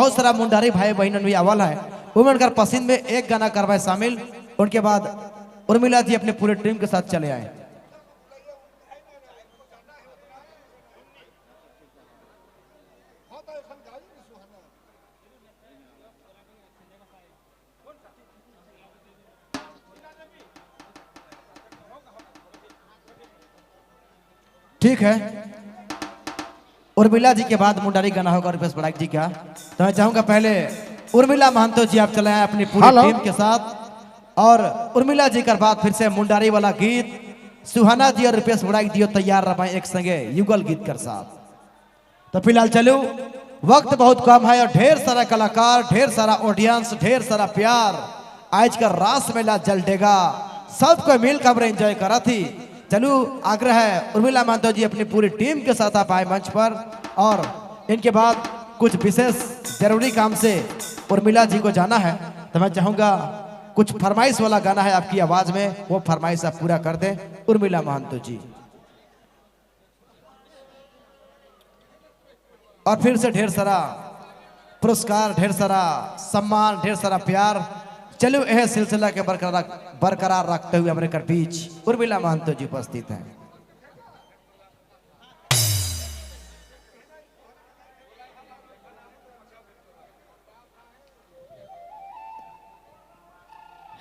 बहुत सारा मुंडारी भाई बहन भी आवल है, उमन कर पसंद में एक गाना करवाए शामिल। उनके बाद उर्मिला जी अपने पूरे टीम के साथ चले आए। ठीक है, उर्मिला जी के बाद मुंडारी गाना होगा रुपेश बड़ाइक जी का। तो मैं चाहूंगा पहले उर्मिला महंतो जी आप चले आए अपनी पूरी टीम के साथ, और उर्मिला जी के बाद फिर से मुंडारी वाला गीत सुहाना जी और रुपेश बड़ाइक जी तैयार रहा एक संगे युगल गीत कर साथ। तो फिलहाल चलो, वक्त बहुत कम है और ढेर सारा कलाकार, ढेर सारा ऑडियंस, ढेर सारा प्यार आज का रास मेला जलटेगा, सबको मिलकर एंजॉय करा थी। चलो, आग्रह है उर्मिला महंतो जी अपनी पूरी टीम के साथ आप आए मंच पर, और इनके बाद कुछ विशेष जरूरी काम से उर्मिला जी को जाना है। तो मैं चाहूंगा कुछ फरमाइश वाला गाना है आपकी आवाज में, वो फरमाइश आप पूरा कर दें उर्मिला महंतो जी। और फिर से ढेर सारा पुरस्कार, ढेर सारा सम्मान, ढेर सारा प्यार। चलो, यह सिलसिला के बरकरार रखते हुए हमारे कर बीच उर्मिला महंतो जी उपस्थित हैं।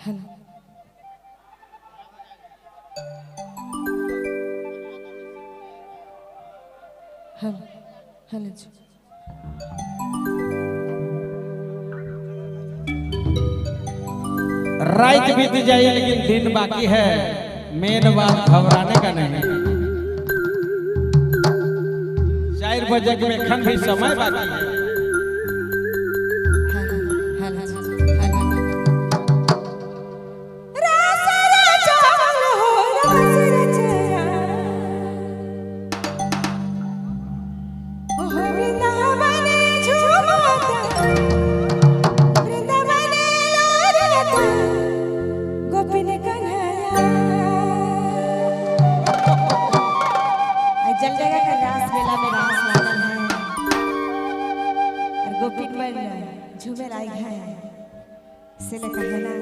हेलो, हेलो, हेलो जी। रात बीत जाइए लेकिन दिन बाकी है, मेन बात घबराने का नहीं। 4 बजे में खन भी समय बाकी है। झूमेर आई है से ले कहना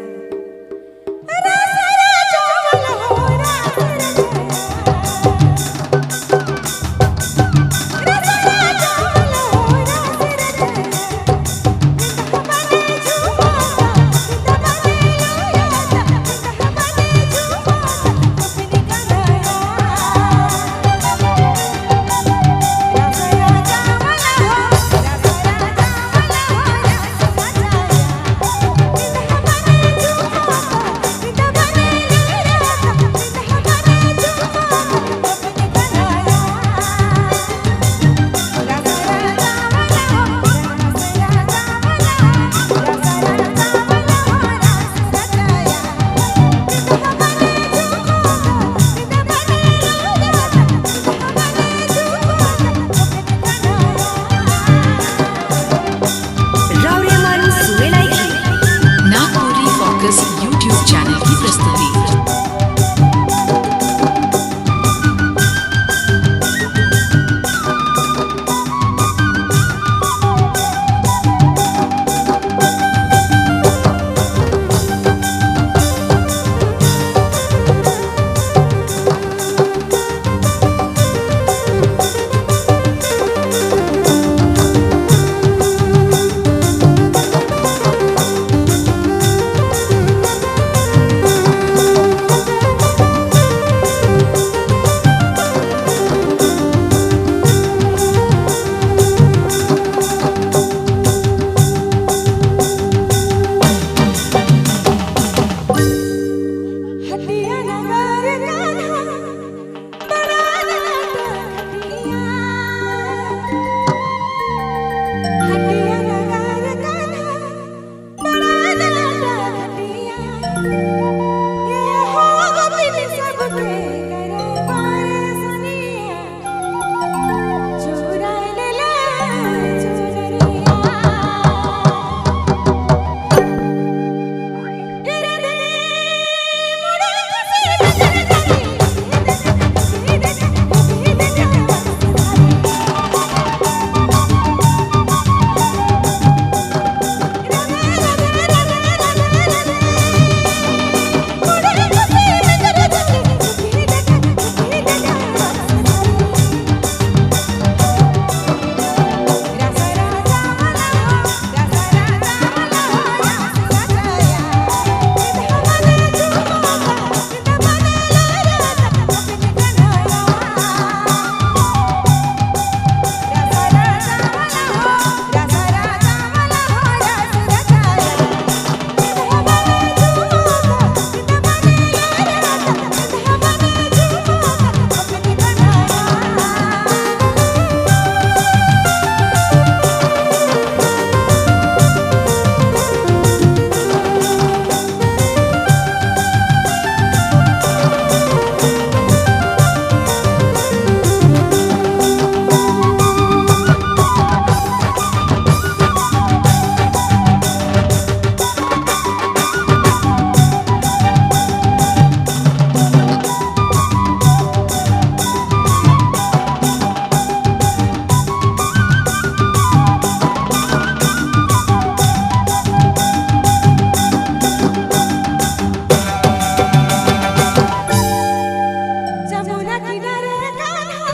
किनारे कान्हा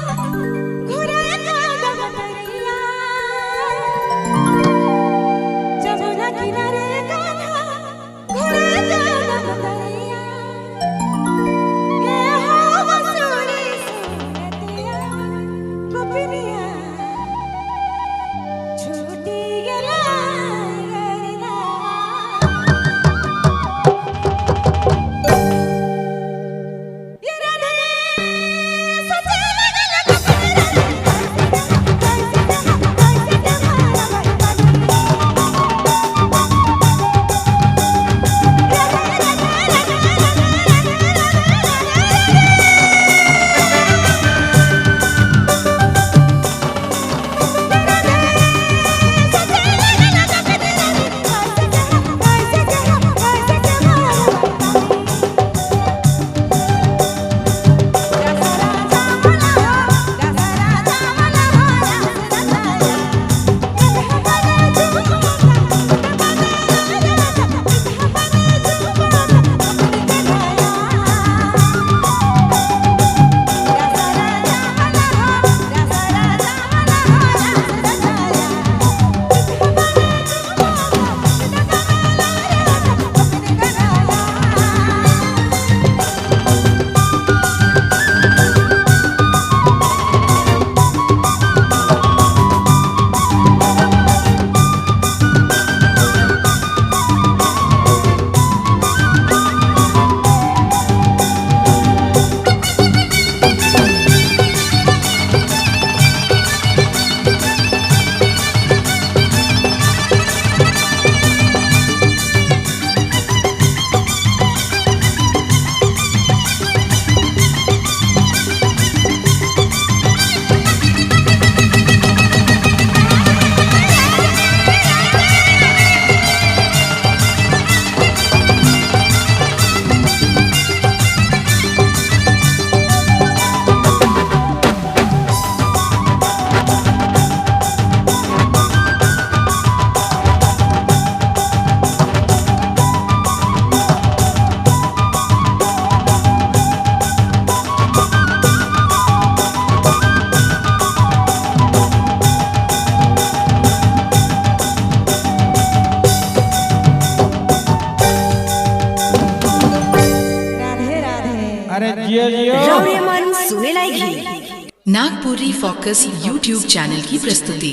घुराए कागा बतरिया जमुना किनारे कान्हा घुराए कागा बतरिया ये हो वसूली सुनतिया गोपिनिया छूटी गेला गरला अरे जियो जियो रौर्यमान सुने लायक नागपुरी फोकस यूट्यूब चैनल की प्रस्तुति।